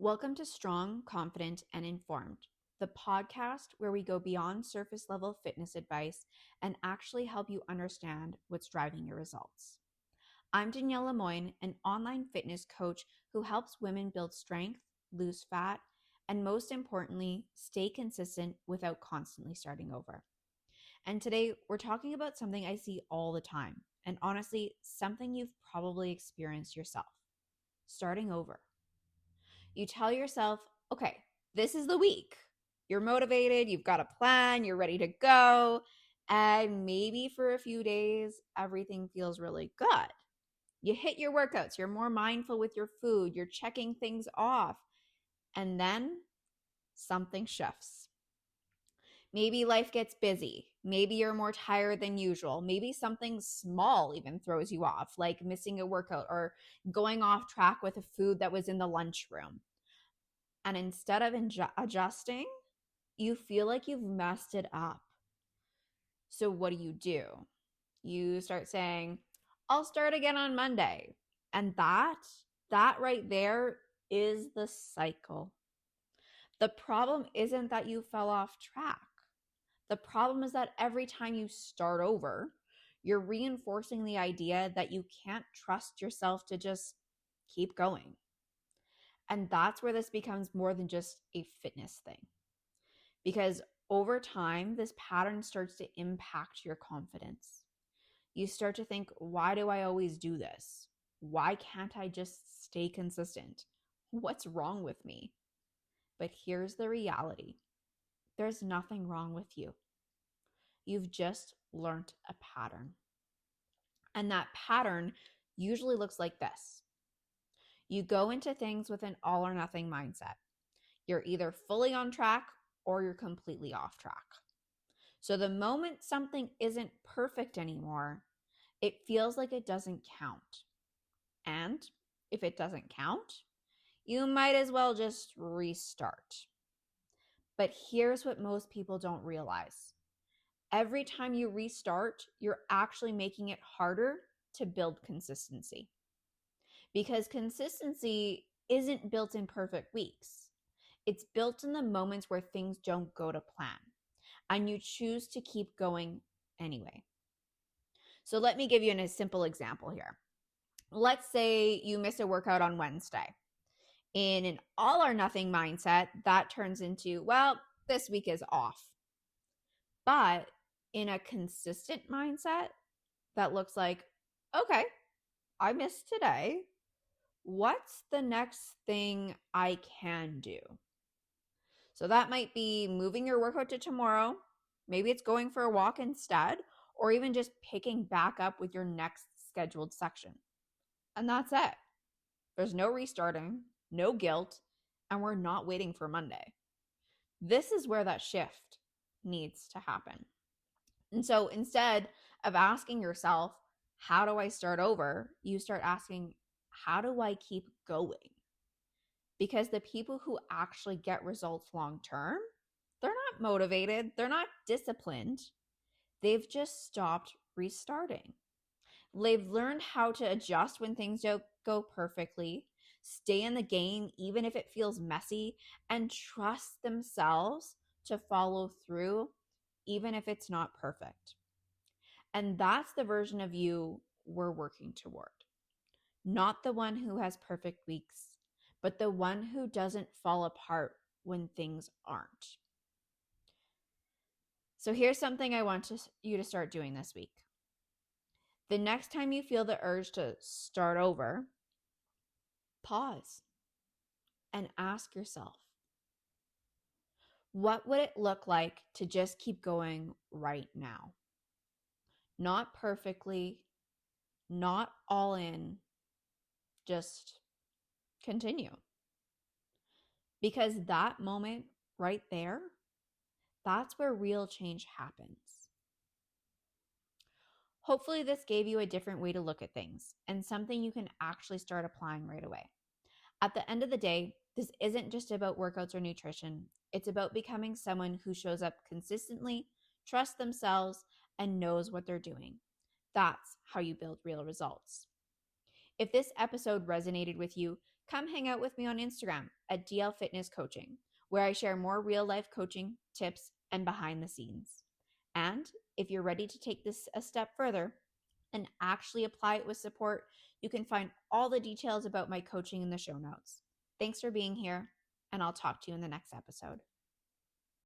Welcome to Strong, Confident, and Informed, the podcast where we go beyond surface level fitness advice and actually help you understand what's driving your results. I'm Danielle Lemoyne, an online fitness coach who helps women build strength, lose fat, and most importantly, stay consistent without constantly starting over. And today we're talking about something I see all the time, and honestly, something you've probably experienced yourself: starting over. You tell yourself, okay, this is the week. You're motivated, you've got a plan, you're ready to go. And maybe for a few days, everything feels really good. You hit your workouts, you're more mindful with your food, you're checking things off. And then something shifts. Maybe life gets busy. Maybe you're more tired than usual. Maybe something small even throws you off, like missing a workout or going off track with a food that was in the lunchroom. And instead of adjusting, you feel like you've messed it up. So what do? You start saying, I'll start again on Monday. And that right there is the cycle. The problem isn't that you fell off track. The problem is that every time you start over, you're reinforcing the idea that you can't trust yourself to just keep going. And that's where this becomes more than just a fitness thing. Because over time, this pattern starts to impact your confidence. You start to think, why do I always do this? Why can't I just stay consistent? What's wrong with me? But here's the reality. There's nothing wrong with you. You've just learned a pattern. And that pattern usually looks like this. You go into things with an all or nothing mindset. You're either fully on track or you're completely off track. So the moment something isn't perfect anymore, it feels like it doesn't count. And if it doesn't count, you might as well just restart. But here's what most people don't realize. Every time you restart, you're actually making it harder to build consistency. Because consistency isn't built in perfect weeks. It's built in the moments where things don't go to plan and you choose to keep going anyway. So let me give you a simple example here. Let's say you miss a workout on Wednesday. In an all or nothing mindset, that turns into, well, this week is off. But in a consistent mindset, that looks like, okay, I missed today. What's the next thing I can do? So that might be moving your workout to tomorrow. Maybe it's going for a walk instead, or even just picking back up with your next scheduled section. And that's it. There's no restarting, no guilt, and we're not waiting for Monday. This is where that shift needs to happen. And so instead of asking yourself, how do I start over? You start asking, how do I keep going? Because the people who actually get results long term, they're not motivated, they're not disciplined. They've just stopped restarting. They've learned how to adjust when things don't go perfectly, stay in the game even if it feels messy, and trust themselves to follow through even if it's not perfect. And that's the version of you we're working toward. Not the one who has perfect weeks, but the one who doesn't fall apart when things aren't. So here's something I want you to start doing this week. The next time you feel the urge to start over, pause and ask yourself, what would it look like to just keep going right now? Not perfectly, not all in, just continue. Because that moment right there, that's where real change happens. Hopefully this gave you a different way to look at things and something you can actually start applying right away. At the end of the day, this isn't just about workouts or nutrition. It's about becoming someone who shows up consistently, trusts themselves, and knows what they're doing. That's how you build real results. If this episode resonated with you, come hang out with me on Instagram at DL Fitness Coaching, where I share more real-life coaching tips and behind the scenes. And if you're ready to take this a step further and actually apply it with support, you can find all the details about my coaching in the show notes. Thanks for being here, and I'll talk to you in the next episode.